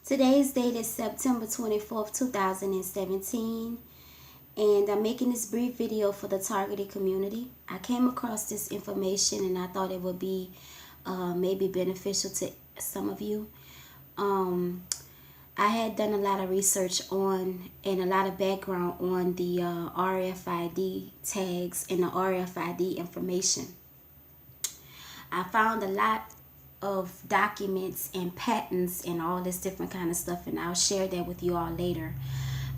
Today's date is September 24th, 2017, and I'm making this brief video for the targeted community. I came across this information and I thought it would be maybe beneficial to some of you. I had done a lot of research on and a lot of background on the RFID tags and the RFID information. I found a lot of documents and patents and all this different kind of stuff, and I'll share that with you all later.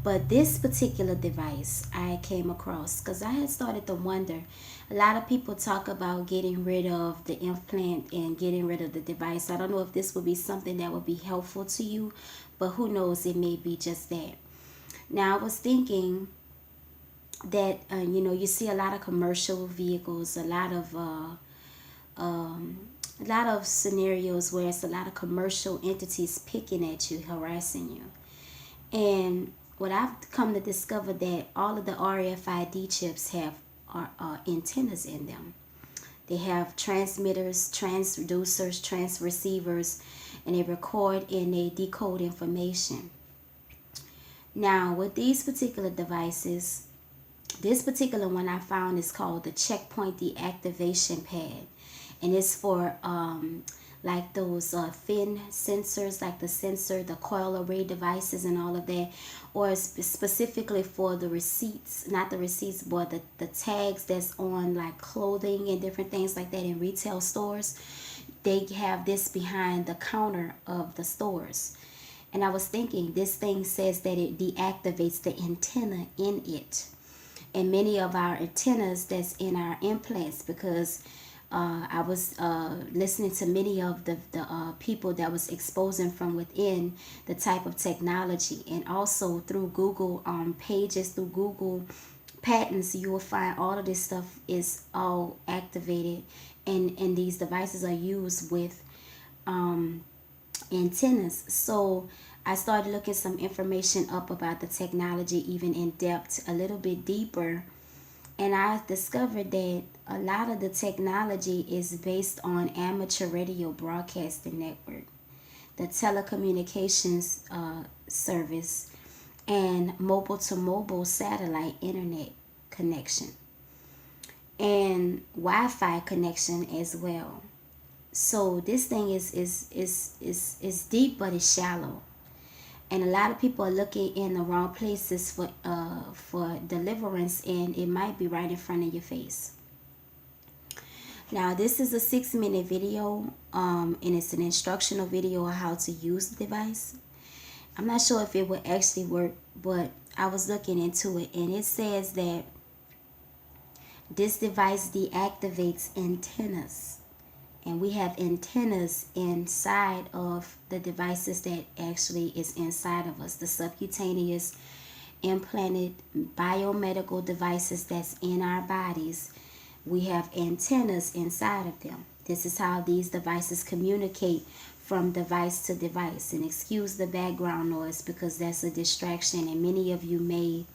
But this particular device I came across because I had started to wonder. A lot of people talk about getting rid of the implant and getting rid of the device. I don't know if this would be something that would be helpful to you, but who knows, it may be just that. Now I was thinking that you see a lot of commercial vehicles, a lot of scenarios where it's a lot of commercial entities picking at you, harassing you. And what I've come to discover that all of the RFID chips have antennas in them. They have transmitters, transducers, transreceivers, and they record and they decode information. Now, with these particular devices, this particular one I found is called the checkpoint deactivation pad, and it's for like those thin sensors, like the coil array devices and all of that, or specifically for the receipts, not the receipts, but the tags that's on like clothing and different things like that in retail stores. They have this behind the counter of the stores. And I was thinking, this thing says that it deactivates the antenna in it. And many of our antennas that's in our implants, because I was listening to many of the people that was exposing from within the type of technology, and also through Google pages, through Google patents, you will find all of this stuff is all activated, and these devices are used with antennas. So I started looking some information up about the technology, even in depth, a little bit deeper. And I discovered that a lot of the technology is based on amateur radio broadcasting network, the telecommunications service, and mobile-to-mobile satellite internet connection, and Wi-Fi connection as well. So this thing is deep, but it's shallow. And a lot of people are looking in the wrong places for deliverance, and it might be right in front of your face. Now, this is a 6-minute video, and it's an instructional video on how to use the device. I'm not sure if it would actually work, but I was looking into it, and it says that this device deactivates antennas. And we have antennas inside of the devices that actually is inside of us. The subcutaneous implanted biomedical devices that's in our bodies, we have antennas inside of them. This is how these devices communicate from device to device. And excuse the background noise because that's a distraction, and many of you may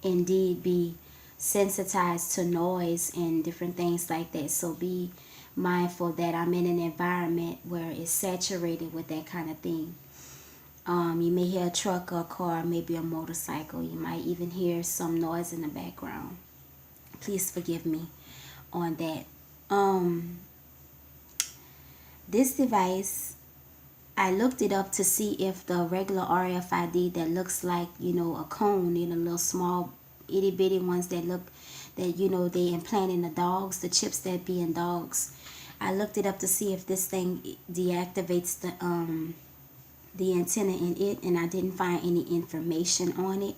indeed be sensitized to noise and different things like that. So be mindful that I'm in an environment where it's saturated with that kind of thing. You may hear a truck or a car, maybe a motorcycle. You might even hear some noise in the background. Please forgive me on that. This device, I looked it up to see if the regular RFID that looks like, a cone, little small itty bitty ones that look, that they implant in the dogs, the chips that be in dogs. I looked it up to see if this thing deactivates the antenna in it, and I didn't find any information on it.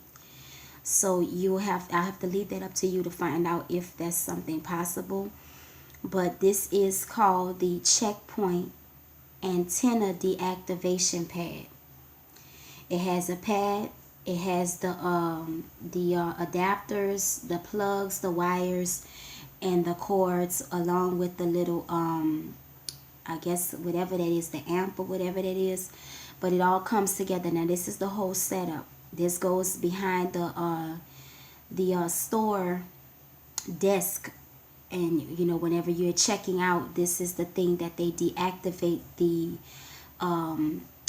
So I have to leave that up to you to find out if that's something possible. But this is called the checkpoint antenna deactivation pad. It has a pad. It has the adapters, the plugs, the wires, and the cords, along with the little, I guess, whatever that is, the amp or whatever that is. But it all comes together. Now, this is the whole setup. This goes behind the store desk. And, whenever you're checking out, this is the thing that they deactivate the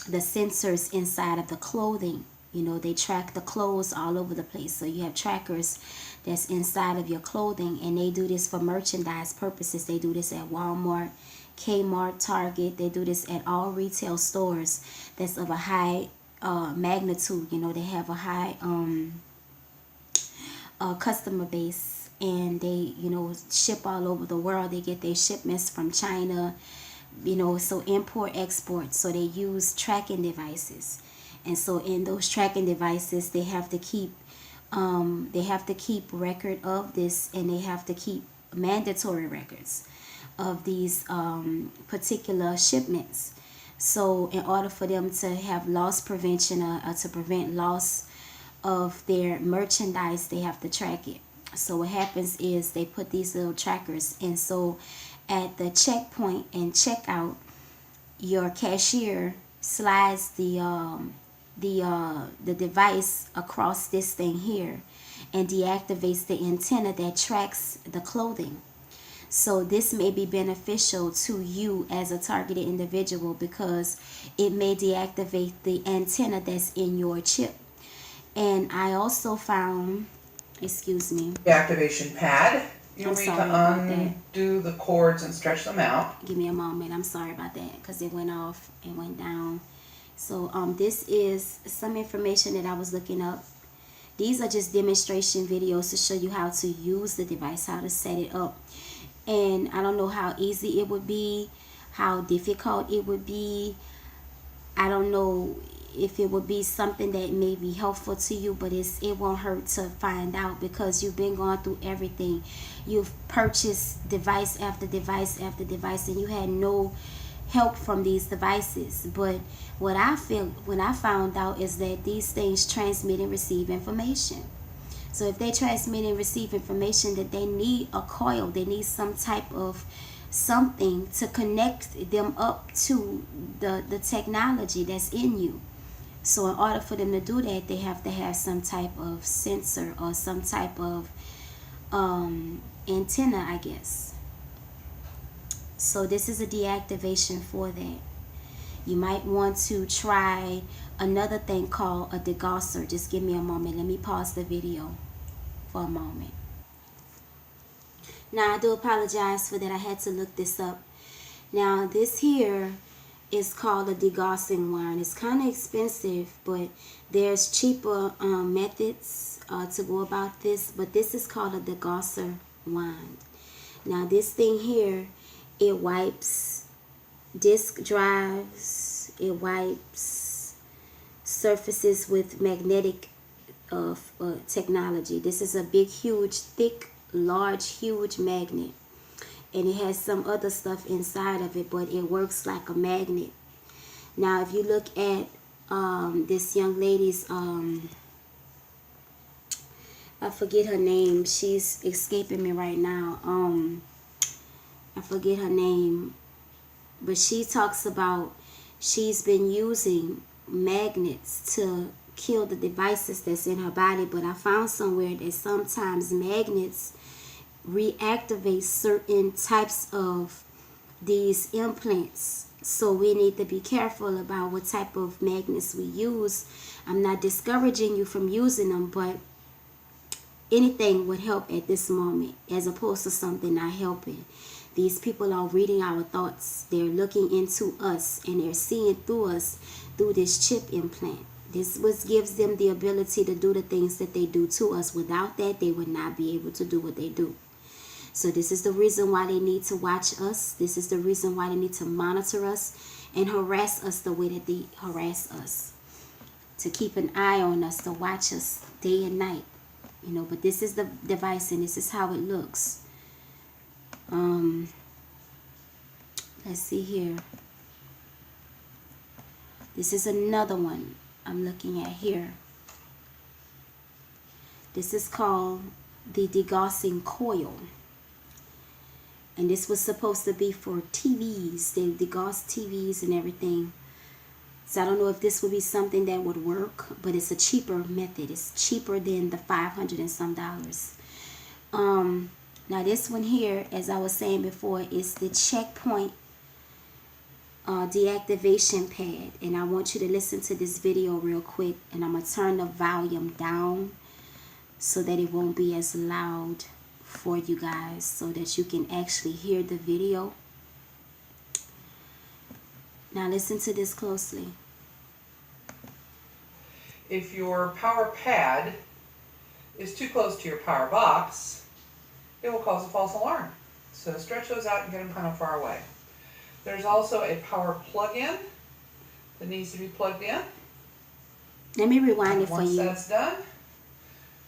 the sensors inside of the clothing. You know, they track the clothes all over the place. So you have trackers that's inside of your clothing, and they do this for merchandise purposes. They do this at Walmart, Kmart, Target. They do this at all retail stores that's of a high magnitude. You know, they have a high customer base, and they, you know, ship all over the world. They get their shipments from China, you know, so import export. So they use tracking devices, and so in those tracking devices they have to keep record of this, and they have to keep mandatory records of these particular shipments. So in order for them to have loss prevention, or to prevent loss of their merchandise, they have to track it. So what happens is they put these little trackers, and so at the checkpoint and checkout, your cashier slides the device across this thing here, and deactivates the antenna that tracks the clothing. So this may be beneficial to you as a targeted individual, because it may deactivate the antenna that's in your chip. And I also found, excuse me, The activation pad. You I'm need sorry to about that. undo the cords and stretch them out. Give me a moment. I'm sorry about that, because it went off and went down. So this is some information that I was looking up. These are just demonstration videos to show you how to use the device, how to set it up. And I don't know how easy it would be, how difficult it would be. I don't know if it would be something that may be helpful to you, but it won't hurt to find out, because you've been going through everything. You've purchased device after device after device, and you had no help from these devices. But what I found out is that these things transmit and receive information. So if they transmit and receive information, that they need a coil, they need some type of something to connect them up to the technology that's in you. So in order for them to do that, they have to have some type of sensor, or some type of antenna, I guess. So this is a deactivation for that. You might want to try another thing called a degausser. Just give me a moment. Let me pause the video for a moment. Now I do apologize for that. I had to look this up. Now this here is called a degaussing wine. It's kind of expensive, but there's cheaper methods to go about this. But this is called a degausser wine. Now this thing here, it wipes disk drives, it wipes surfaces with magnetic technology. This is a big, huge, thick, large, huge magnet, and it has some other stuff inside of it, but it works like a magnet. Now if you look at this young lady's I forget her name, she's escaping me right now. I forget her name, but she talks about she's been using magnets to kill the devices that's in her body. But I found somewhere that sometimes magnets reactivate certain types of these implants. So we need to be careful about what type of magnets we use. I'm not discouraging you from using them, but anything would help at this moment, as opposed to something not helping. These people are reading our thoughts. They're looking into us, and they're seeing through us through this chip implant. This what gives them the ability to do the things that they do to us. Without that, they would not be able to do what they do. So this is the reason why they need to watch us. This is the reason why they need to monitor us and harass us the way that they harass us. To keep an eye on us, to watch us day and night. You know, but this is the device, and this is how it looks. Let's see here. This is another one I'm looking at here. This is called the degaussing coil, and this was supposed to be for TVs. They degauss TVs and everything. So I don't know if this would be something that would work, but it's a cheaper method. It's cheaper than the $500 and some dollars. Now this one here, as I was saying before, is the checkpoint deactivation pad, and I want you to listen to this video real quick, and I'm gonna turn the volume down so that it won't be as loud for you guys, so that you can actually hear the video. Now listen to this closely. If your power pad is too close to your power box, it will cause a false alarm. So stretch those out and get them kind of far away. There's also a power plug-in that needs to be plugged in. Let me rewind it for Once you. that's done,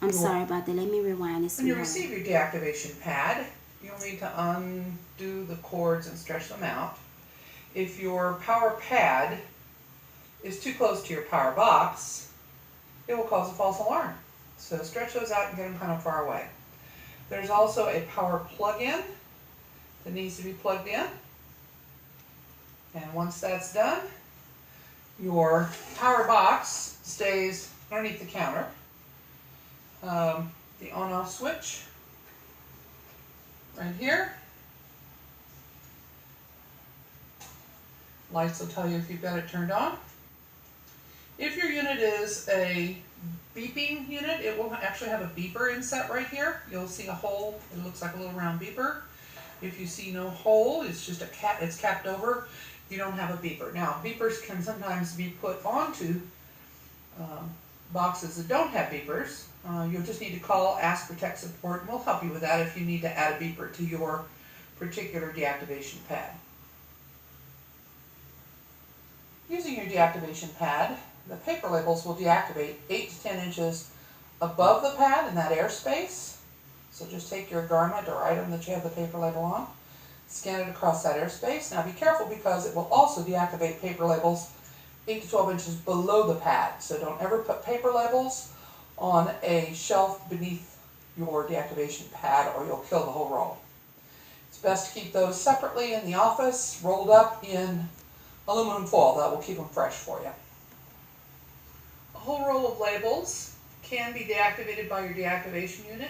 I'm sorry about that. Let me rewind this. when you receive your deactivation pad, you'll need to undo the cords and stretch them out. If your power pad is too close to your power box, it will cause a false alarm. So stretch those out and get them kind of far away. There's also a power plug-in that needs to be plugged in. And once that's done, your power box stays underneath the counter. The on-off switch right here. Lights will tell you if you've got it turned on. If your unit is a beeping unit, it will actually have a beeper inset right here. You'll see a hole. It looks like a little round beeper. If you see no hole, it's just it's capped over. You don't have a beeper. Now, beepers can sometimes be put onto boxes that don't have beepers. You'll just need to call, ask for tech support, and we'll help you with that if you need to add a beeper to your particular deactivation pad. Using your deactivation pad, the paper labels will deactivate 8 to 10 inches above the pad in that airspace. So just take your garment or item that you have the paper label on, scan it across that airspace. Now be careful, because it will also deactivate paper labels 8 to 12 inches below the pad. So don't ever put paper labels on a shelf beneath your deactivation pad, or you'll kill the whole roll. It's best to keep those separately in the office, rolled up in aluminum foil. That will keep them fresh for you. A whole roll of labels can be deactivated by your deactivation unit.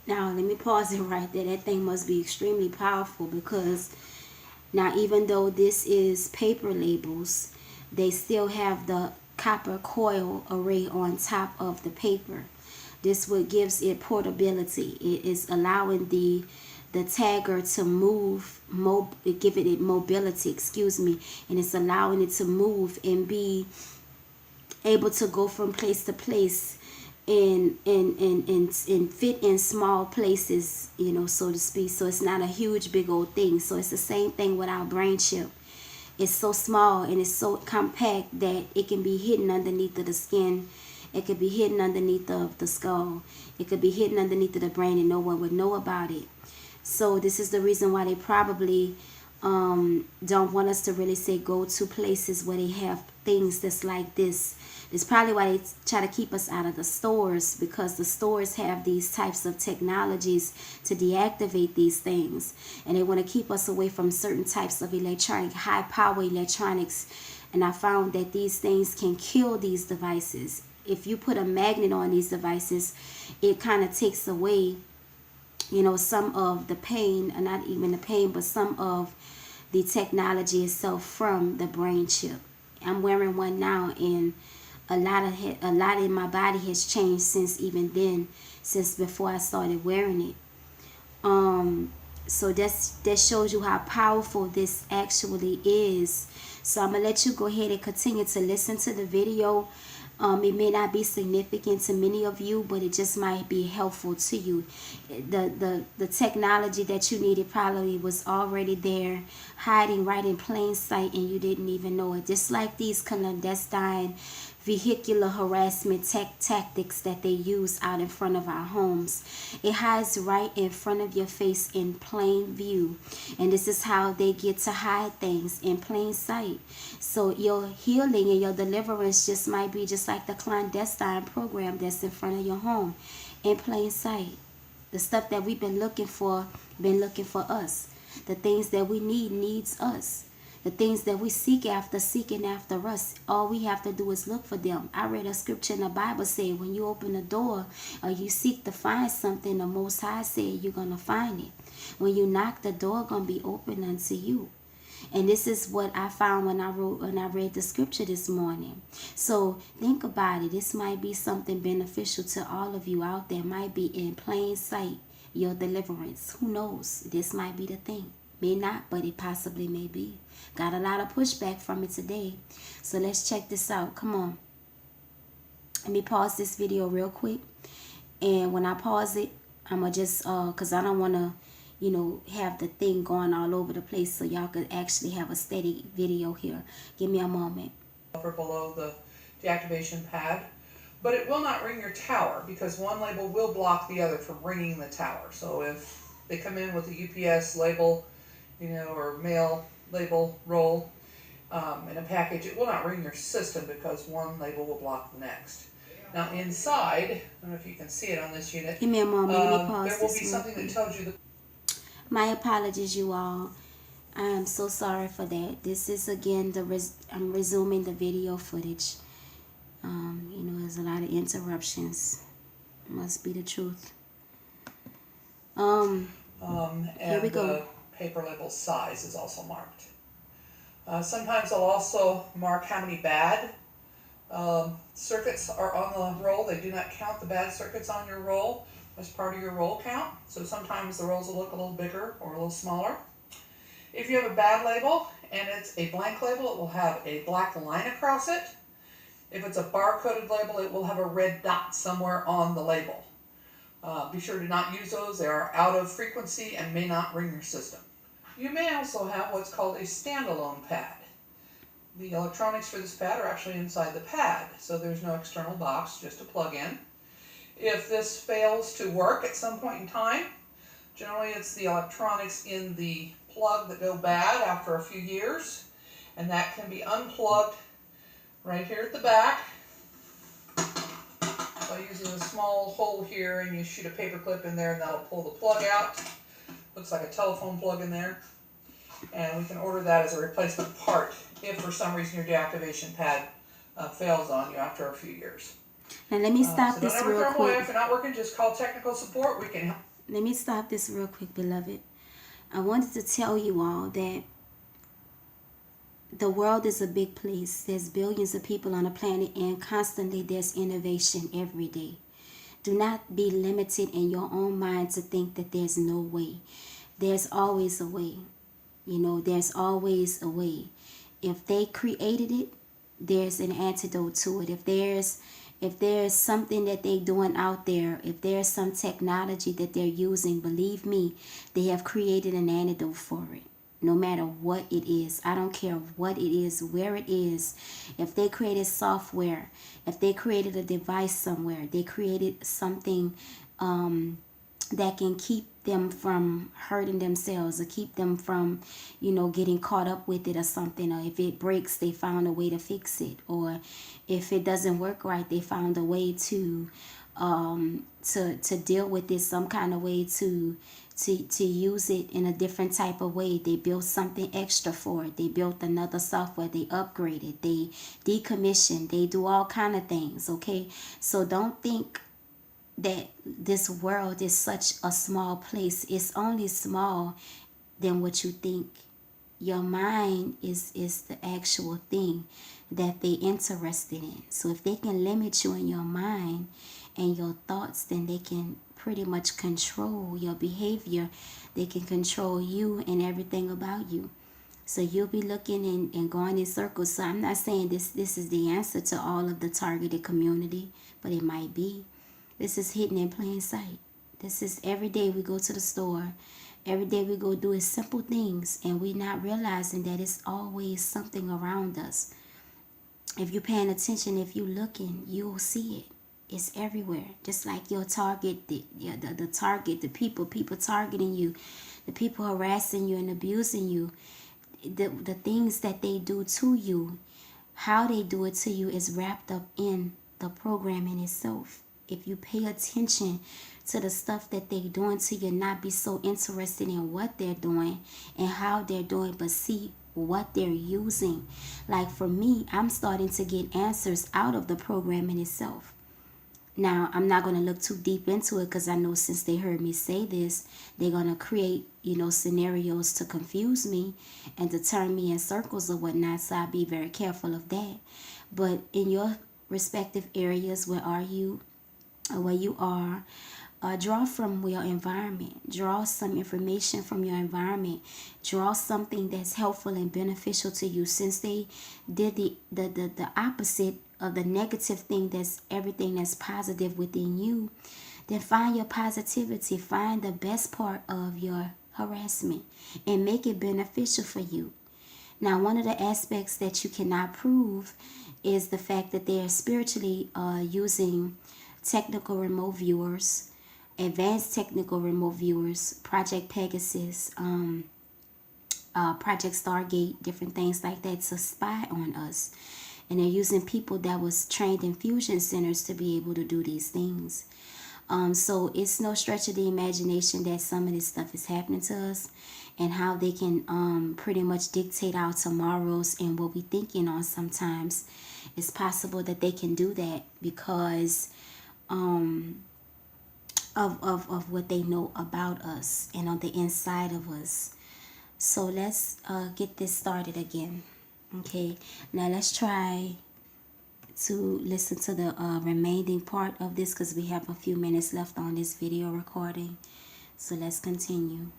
Now, let me pause it right there. That thing must be extremely powerful, because now, even though this is paper labels, they still have the copper coil array on top of the paper. This what gives it portability. It is allowing the tagger to move, giving it mobility, and it's allowing it to move and be able to go from place to place and fit in small places, so to speak. So it's not a huge big old thing. So it's the same thing with our brain chip. It's so small and it's so compact that it can be hidden underneath of the skin. It could be hidden underneath of the skull. It could be hidden underneath of the brain, and no one would know about it. So this is the reason why they probably don't want us to really say go to places where they have things that's like this. It's probably why they try to keep us out of the stores, because the stores have these types of technologies to deactivate these things, and they want to keep us away from certain types of high power electronics. And I found that these things can kill these devices. If you put a magnet on these devices, it kind of takes away some of the pain, or not even the pain, but some of the technology itself from the brain chip. I'm wearing one now, and a lot in my body has changed since before I started wearing it. So that shows you how powerful this actually is. So I'm gonna let you go ahead and continue to listen to the video. It may not be significant to many of you, but it just might be helpful to you. The technology that you needed probably was already there, hiding right in plain sight, and you didn't even know it. Just like these clandestine vehicular harassment tactics that they use out in front of our homes. It hides right in front of your face in plain view. And this is how they get to hide things in plain sight. So your healing and your deliverance just might be just like the clandestine program that's in front of your home in plain sight. The stuff that we've been looking for us. The things that we needs us. The things that we seeking after us. All we have to do is look for them. I read a scripture in the Bible saying, when you open a door or you seek to find something, the Most High said you're going to find it. When you knock, the door going to be open unto you. And this is what I found when I read the scripture this morning. So think about it. This might be something beneficial to all of you out there. Might be in plain sight, your deliverance. Who knows? This might be the thing. May not, but it possibly may be. Got a lot of pushback from it today. So let's check this out. Come on. Let me pause this video real quick. And when I pause it, I'm going to just, because I don't want to, have the thing going all over the place, so y'all could actually have a steady video here. Give me a moment. For below the deactivation pad, but it will not ring your tower because one label will block the other from ringing the tower. So if they come in with a UPS label, or mail label roll in a package, it will not ring your system because one label will block the next. Now inside, I don't know if you can see it on this unit. Give me a moment. Let me pause there will be something that tells you the. My apologies, you all. I am so sorry for that. This is again I'm resuming the video footage. There's a lot of interruptions. Must be the truth. And here we go. The paper label size is also marked. Sometimes they'll also mark how many bad circuits are on the roll. They do not count the bad circuits on your roll as part of your roll count. So sometimes the rolls will look a little bigger or a little smaller. If you have a bad label and it's a blank label, it will have a black line across it. If it's a bar-coded label, it will have a red dot somewhere on the label. Be sure to not use those. They are out of frequency and may not ring your system. You may also have what's called a standalone pad. The electronics for this pad are actually inside the pad, so there's no external box, just a plug-in. If this fails to work at some point in time, generally it's the electronics in the plug that go bad after a few years, and that can be unplugged right here at the back by using a small hole here, and you shoot a paper clip in there and that'll pull the plug out. Looks like a telephone plug in there, and we can order that as a replacement part if for some reason your deactivation pad fails on you after a few years. Now let me stop So this don't ever real throw them away. quick. If they're not working, just call technical support. We can help. Let me stop this real quick, beloved. I wanted to tell you all that the world is a big place. There's billions of people on the planet, and constantly there's innovation every day. Do not be limited in your own mind to think that there's no way. There's always a way. There's always a way. If they created it, there's an antidote to it. If there's something that they're doing out there, if there's some technology that they're using, believe me, they have created an antidote for it. No matter what it is. I don't care what it is, where it is. If they created software, if they created a device somewhere, they created something that can keep them from hurting themselves, or keep them from, getting caught up with it or something. Or if it breaks, they found a way to fix it. Or if it doesn't work right, they found a way to deal with it, some kind of way to use it in a different type of way. They built something extra for it. They built another software. They upgraded. They decommissioned. They do all kind of things, okay? So don't think that this world is such a small place. It's only small than what you think. Your mind is the actual thing that they interested in. So if they can limit you in your mind and your thoughts, then they can pretty much control your behavior. They can control you and everything about you. So you'll be looking and going in circles. So I'm not saying this is the answer to all of the targeted community, but it might be. This is hidden in plain sight. This is every day we go to the store. Every day we go do simple things, and we're not realizing that it's always something around us. If you're paying attention, if you're looking, you'll see it. It's everywhere. Just like your target, the target, the people targeting you, the people harassing you and abusing you, the things that they do to you, how they do it to you is wrapped up in the program in itself. If you pay attention to the stuff that they're doing to you, not be so interested in what they're doing and how they're doing, but see what they're using. Like for me, I'm starting to get answers out of the program in itself. Now, I'm not going to look too deep into it because I know since they heard me say this, they're going to create, scenarios to confuse me and to turn me in circles or whatnot. So I'll be very careful of that. But in your respective areas, where you are, draw from your environment. Draw some information from your environment. Draw something that's helpful and beneficial to you. Since they did the opposite of the negative thing, that's everything that's positive within you, then find your positivity. Find the best part of your harassment and make it beneficial for you. Now, one of the aspects that you cannot prove is the fact that they are spiritually using technical remote viewers, advanced technical remote viewers, Project Pegasus, Project Stargate, different things like that to spy on us. And they're using people that was trained in fusion centers to be able to do these things. So it's no stretch of the imagination that some of this stuff is happening to us, and how they can pretty much dictate our tomorrows and what we thinking on sometimes. It's possible that they can do that because of what they know about us and on the inside of us. So let's get this started again. Okay, now let's try to listen to the remaining part of this because we have a few minutes left on this video recording. So let's continue.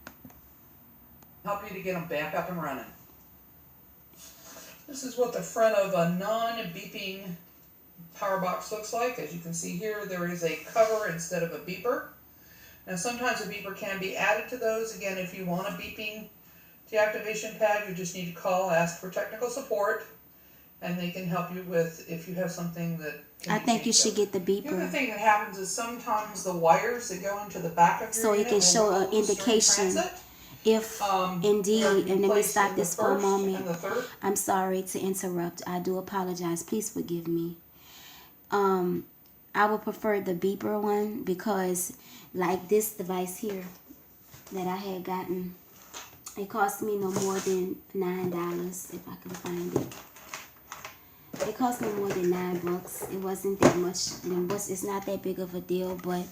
Help you to get them back up and running. This is what the front of a non-beeping power box looks like. As you can see here, there is a cover instead of a beeper. Now sometimes a beeper can be added to those. Again, if you want a beeping deactivation pad, you just need to call, ask for technical support, and they can help you with if you have something that can I think you should get the The other beeper thing that happens is sometimes the wires that go into the back of your so it unit can will show go an loose during indication transit. if indeed, they're and let me placed stop in the this for a first moment. and the third. I'm sorry to interrupt. I do apologize. Please forgive me. I would prefer the beeper one because, like this device here that I had gotten, it cost me no more than $9 if I can find it. It cost me more than $9. It wasn't that much. It's not that big of a deal, but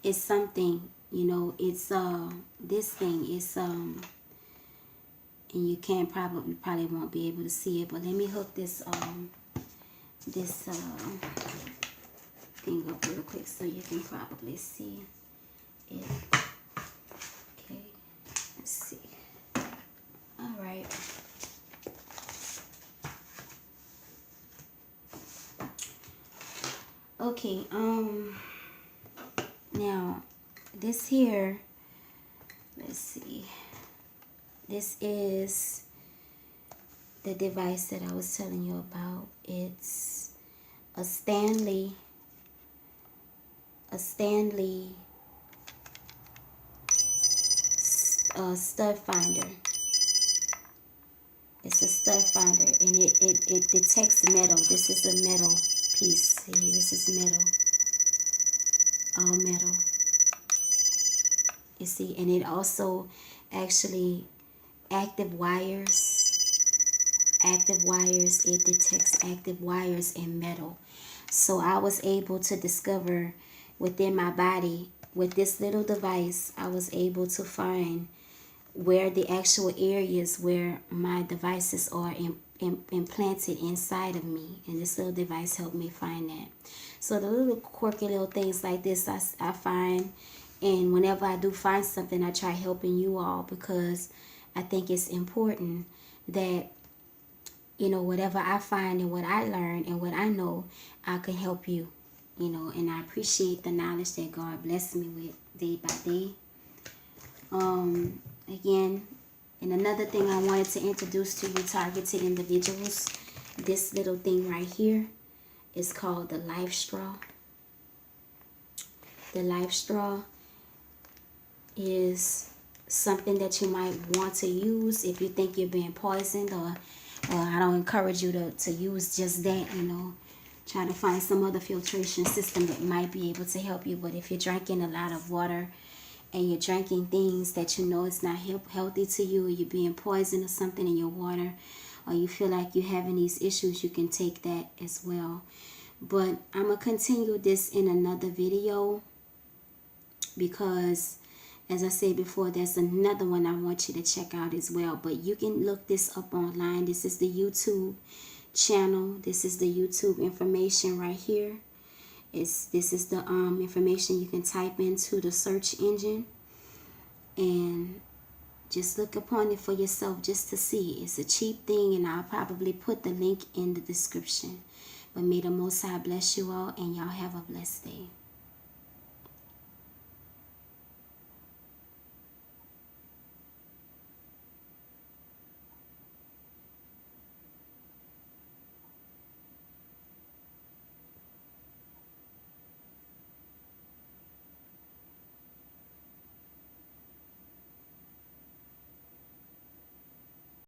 it's something. It's this thing is and you can't probably won't be able to see it. But let me hook this thing up real quick so you can probably see it. Okay, let's see. All right. Okay, now this here, let's see. This is the device that I was telling you about. It's a Stanley stud finder. It's a stud finder, and it detects metal. This is a metal piece. See, this is metal. All metal. You see, and it also actually active wires. It detects active wires and metal. So I was able to discover within my body, with this little device, I was able to find where the actual areas where my devices are implanted inside of me. And this little device helped me find that. So the little quirky little things like this I find, and whenever I do find something, I try helping you all because I think it's important that whatever I find and what I learn and what I know, I can help you, and I appreciate the knowledge that God blessed me with day by day. Again, and another thing I wanted to introduce to you, targeted individuals, this little thing right here is called the life straw. The life straw is something that you might want to use if you think you're being poisoned, or I don't encourage you to use just that, try to find some other filtration system that might be able to help you. But if you're drinking a lot of water and you're drinking things that it's not healthy to you, or you're being poisoned or something in your water, or you feel like you're having these issues, you can take that as well. But I'm going to continue this in another video because, as I said before, there's another one I want you to check out as well. But you can look this up online. This is the YouTube channel. This is the YouTube information right here. This is the information you can type into the search engine and just look upon it for yourself just to see. It's a cheap thing, and I'll probably put the link in the description. But may the Most High bless you all, and y'all have a blessed day.